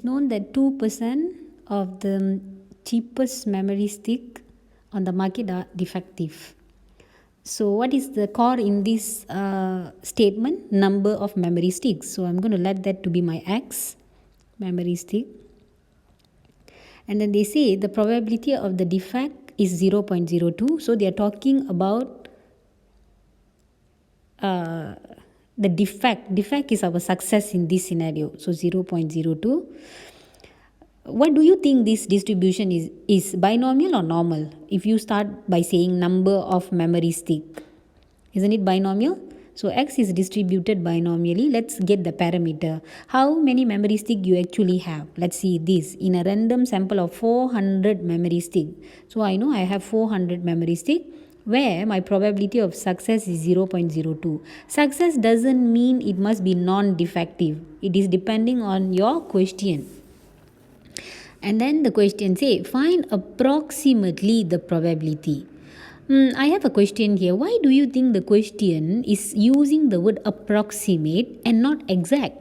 known that 2% of the cheapest memory stick on the market are defective. So what is the core in this statement? Number of memory sticks. So I'm going to let that to be my X, memory stick. And then they say the probability of the defect is 0.02. So they are talking about the defect. Defect is our success in this scenario. So 0.02. What do you think this distribution is binomial or normal? If you start by saying number of memory stick, isn't it binomial? So X is distributed binomially. Let's get the parameter. How many memory stick you actually have? Let's see this. In a random sample of 400 memory stick. So I know I have 400 memory stick where my probability of success is 0.02. Success doesn't mean it must be non-defective. It is depending on your question. And then the question say, find approximately the probability. I have a question here. Why do you think the question is using the word approximate and not exact?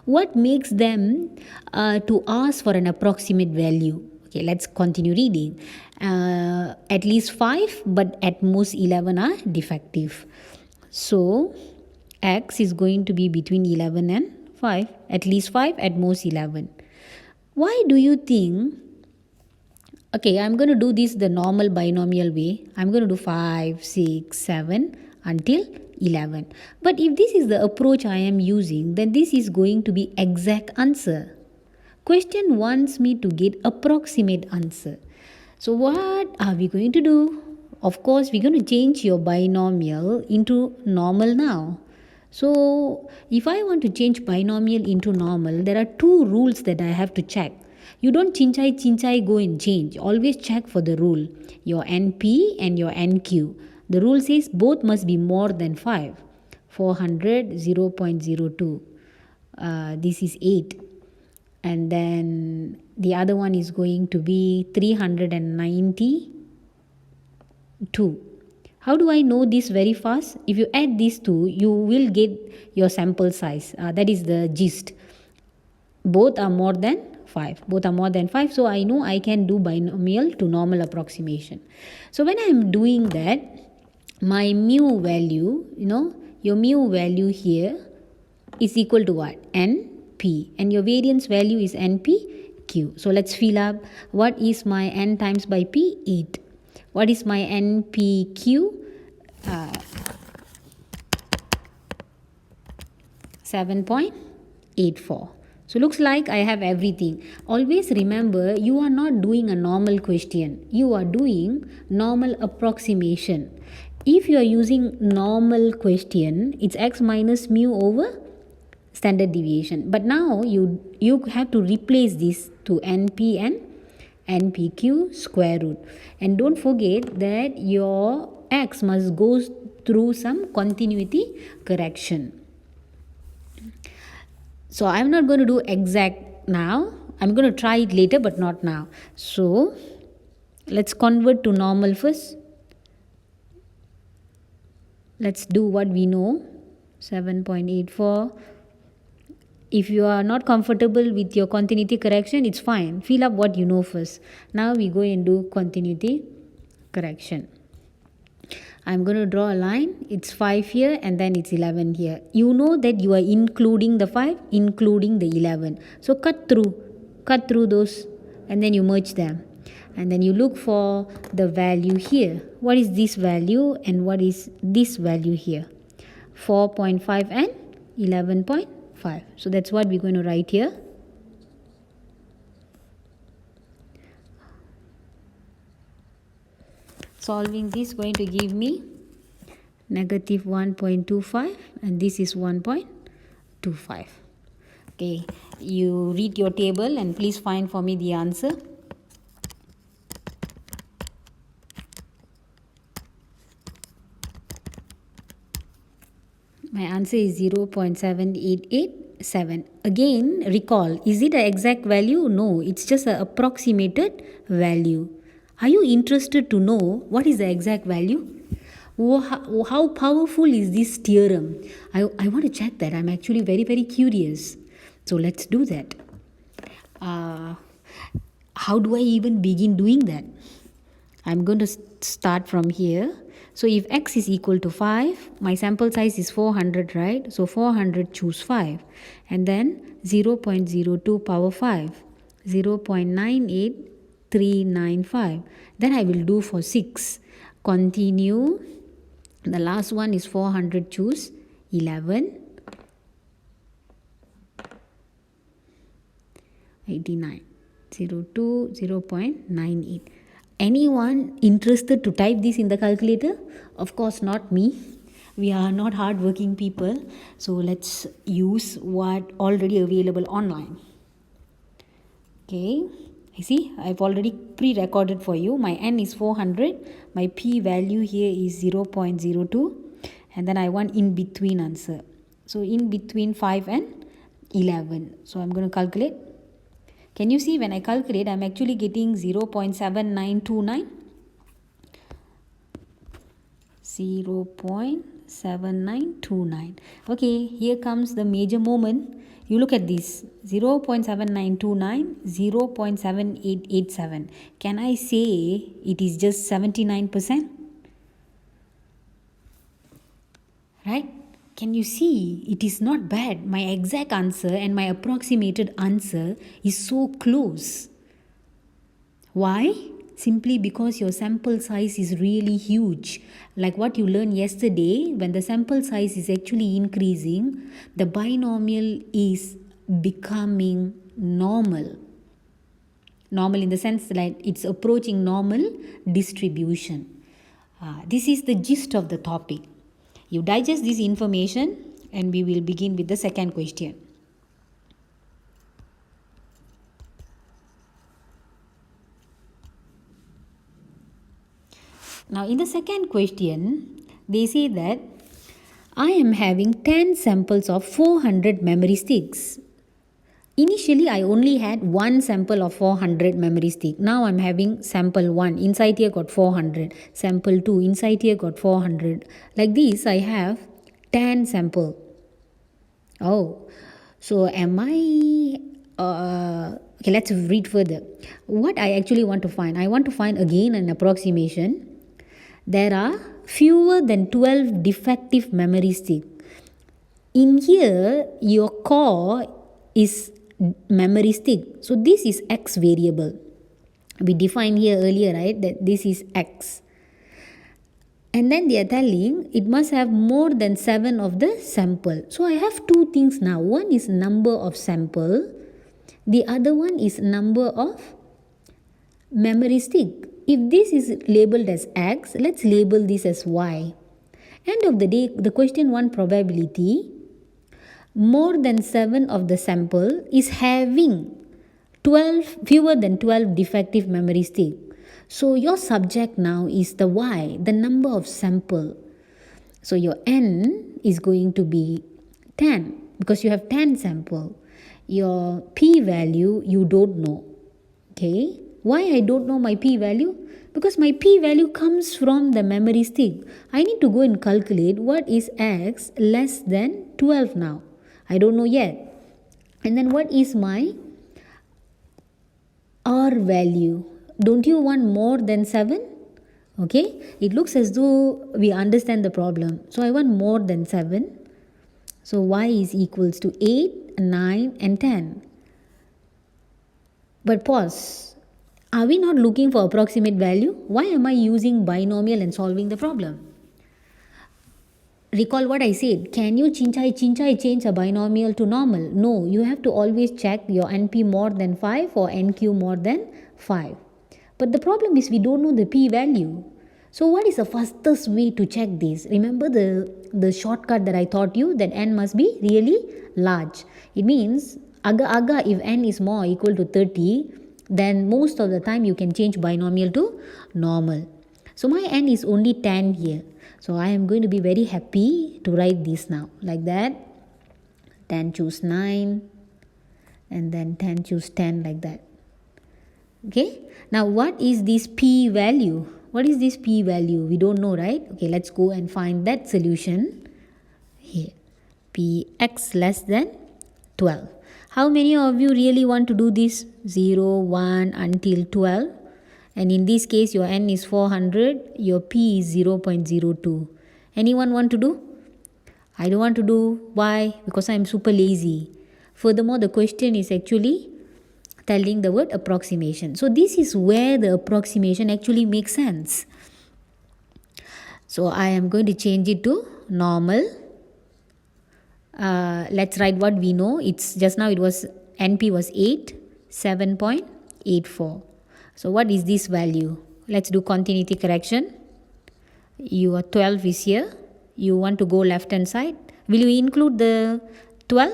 What makes them to ask for an approximate value? Okay, let's continue reading. At least 5, but at most 11 are defective. So, X is going to be between 11 and 5. At least 5, at most 11. Why do you think, okay, I'm going to do this the normal binomial way. I'm going to do 5, 6, 7 until 11. But if this is the approach I am using, then this is going to be exact answer. Question wants me to get approximate answer. So what are we going to do? Of course, we're going to change your binomial into normal now. So if I want to change binomial into normal, there are 2 rules that I have to check. You don't chinchai go and change. Always check for the rule. Your NP and your NQ. The rule says both must be more than 5. 400, 0.02. This is 8. And then the other one is going to be 392. How do I know this very fast? If you add these two, you will get your sample size. That is the gist. Both are more than 5. Both are more than 5. So I know I can do binomial to normal approximation. So when I am doing that, my mu value, your mu value here is equal to what? NP. And your variance value is NPQ. So let's fill up. What is my N times by P? 8. What is my NPQ? 7.84. So looks like I have everything. Always remember, you are not doing a normal question. You are doing normal approximation. If you are using normal question, it's x minus mu over standard deviation. But now you have to replace this to NP and NPQ square root. And don't forget that your X must go through some continuity correction. So I'm not going to do exact now. I'm going to try it later, but not now. So let's convert to normal first. Let's do what we know. 7.84. If you are not comfortable with your continuity correction, it's fine. Fill up what you know first. Now we go and do continuity correction. I'm going to draw a line. It's 5 here and then it's 11 here. You know that you are including the 5, including the 11. So cut through those and then you merge them. And then you look for the value here. What is this value and what is this value here? 4.5 and 11.5. So that's what we're going to write here. Solving this is going to give me negative 1.25 and this is 1.25. Okay, you read your table and please find for me the answer. My answer is 0.7887. Again, recall, is it an exact value? No, it's just an approximated value. Are you interested to know what is the exact value? How powerful is this theorem? I want to check that. I'm actually very, very curious. So let's do that. uh, how do I even begin doing that? I'm going to start from here. So if x is equal to 5, my sample size is 400, right? So 400 choose 5. And then 0.02 power 5, 0.98395. Then I will do for 6. Continue. The last one is 400 choose 11. 89. 02, 0.98. Anyone interested to type this in the calculator? Of course not me. We are not hardworking people. So let's use what already available online. Okay. I see I've already pre-recorded for you. My n is 400. My p value here is 0.02. And then I want in between answer. So in between 5 and 11. So I'm going to calculate. Can you see when I calculate, I'm actually getting 0.7929. 0.7929. Okay, here comes the major moment. You look at this, 0.7929, 0.7887. Can I say it is just 79%? Right? Can you see? It is not bad. My exact answer and my approximated answer is so close. Why? Simply because your sample size is really huge. Like what you learned yesterday, when the sample size is actually increasing, the binomial is becoming normal. Normal in the sense that it's approaching normal distribution. This is the gist of the topic. You digest this information and we will begin with the second question. Now in the second question, they say that I am having 10 samples of 400 memory sticks. Initially, I only had one sample of 400 memory stick. Now I'm having sample 1. Inside here got 400. Sample 2. Inside here got 400. Like this, I have 10 sample. Oh, so am I... okay, let's read further. What I actually want to find. I want to find again an approximation. There are fewer than 12 defective memory stick. In here, your core is memory stick. So this is x variable. We defined here earlier, right, that this is x. And then they are telling it must have more than 7 of the sample. So I have two things now. One is number of sample. The other one is number of memory stick. If this is labeled as x, let's label this as y. End of the day, the question 1 probability, more than 7 of the sample is having fewer than 12 defective memory stick. So your subject now is the y, the number of sample. So your n is going to be 10 because you have 10 sample. Your p value you don't know. Okay, why I don't know my p value? Because my p value comes from the memory stick. I need to go and calculate what is x less than 12 now. I don't know yet. And then what is my r value? Don't you want more than 7? Okay, it looks as though we understand the problem. So I want more than 7. So y is equals to 8, 9 and 10. But pause. Are we not looking for approximate value? Why am I using binomial and solving the problem? Recall what I said. Can you change a binomial to normal? No, you have to always check your NP more than 5 or NQ more than 5. But the problem is we don't know the p value. So what is the fastest way to check this? Remember the shortcut that I taught you, that n must be really large. It means aga if n is more or equal to 30, then most of the time you can change binomial to normal. So my n is only 10 here. So I am going to be very happy to write this now. Like that. 10 choose 9. And then 10 choose 10 like that. Okay. Now what is this p value? What is this p value? We don't know, right? Okay, let's go and find that solution. Here. Px less than 12. How many of you really want to do this? 0, 1 until 12. And in this case, your n is 400, your p is 0.02. Anyone want to do? I don't want to do. Why? Because I'm super lazy. Furthermore, the question is actually telling the word approximation. So this is where the approximation actually makes sense. So I am going to change it to normal. Let's write what we know. It's just now it was NP was 8, 7.84. So what is this value? Let's do continuity correction. Your 12 is here. You want to go left hand side. Will you include the 12?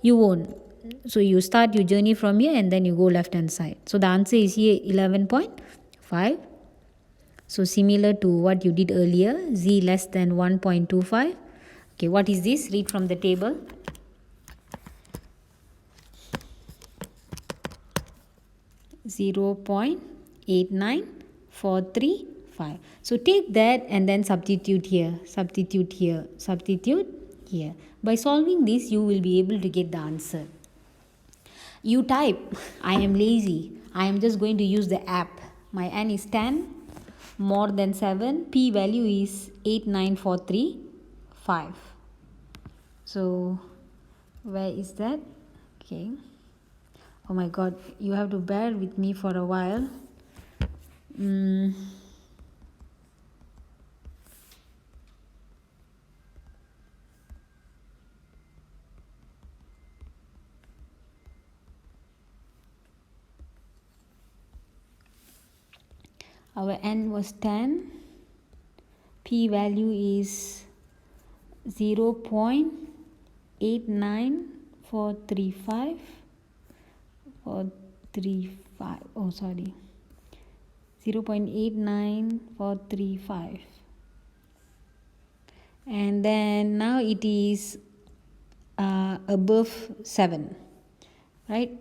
You won't. So you start your journey from here and then you go left hand side. So the answer is here 11.5. So similar to what you did earlier, z less than 1.25. Okay, what is this? Read from the table. (0.89435). So take that and then substitute here, substitute here, substitute here. By solving this, you will be able to get the answer. You type, I am lazy. I am just going to use the app. My n is 10, more than 7. P value is 89435. So where is that? Okay. Oh my god, you have to bear with me for a while. Our n was 10. P value is 0.89435. Oh sorry, 0.89435. And then now it is above 7, right?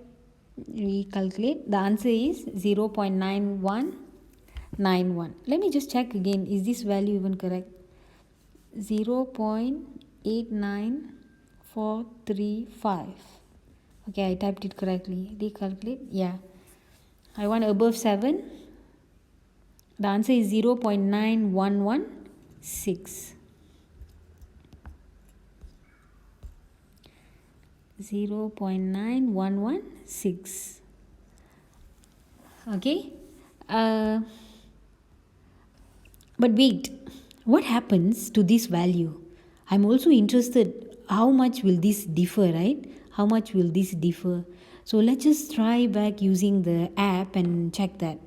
We calculate. The answer is 0.9191. Let me just check again. Is this value even correct? 0.89435. Okay, I typed it correctly. Recalculate. Yeah. I want above 7. The answer is 0.9116. 0.9116. Okay. But wait, what happens to this value? I'm also interested, how much will this differ, right? How much will this differ? So let's just try back using the app and check that.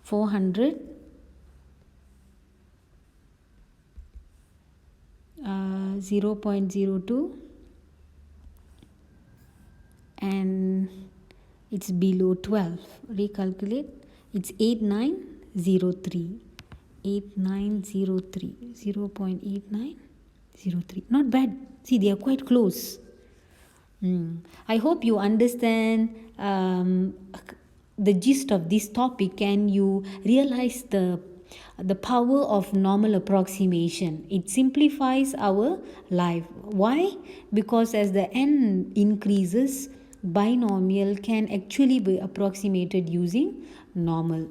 400, 0.02, and it's below 12. Recalculate. It's 8903. 8903. 0.8903. Not bad. See, they are quite close. I hope you understand the gist of this topic and you realize the power of normal approximation. It simplifies our life. Why? Because as the n increases, binomial can actually be approximated using normal.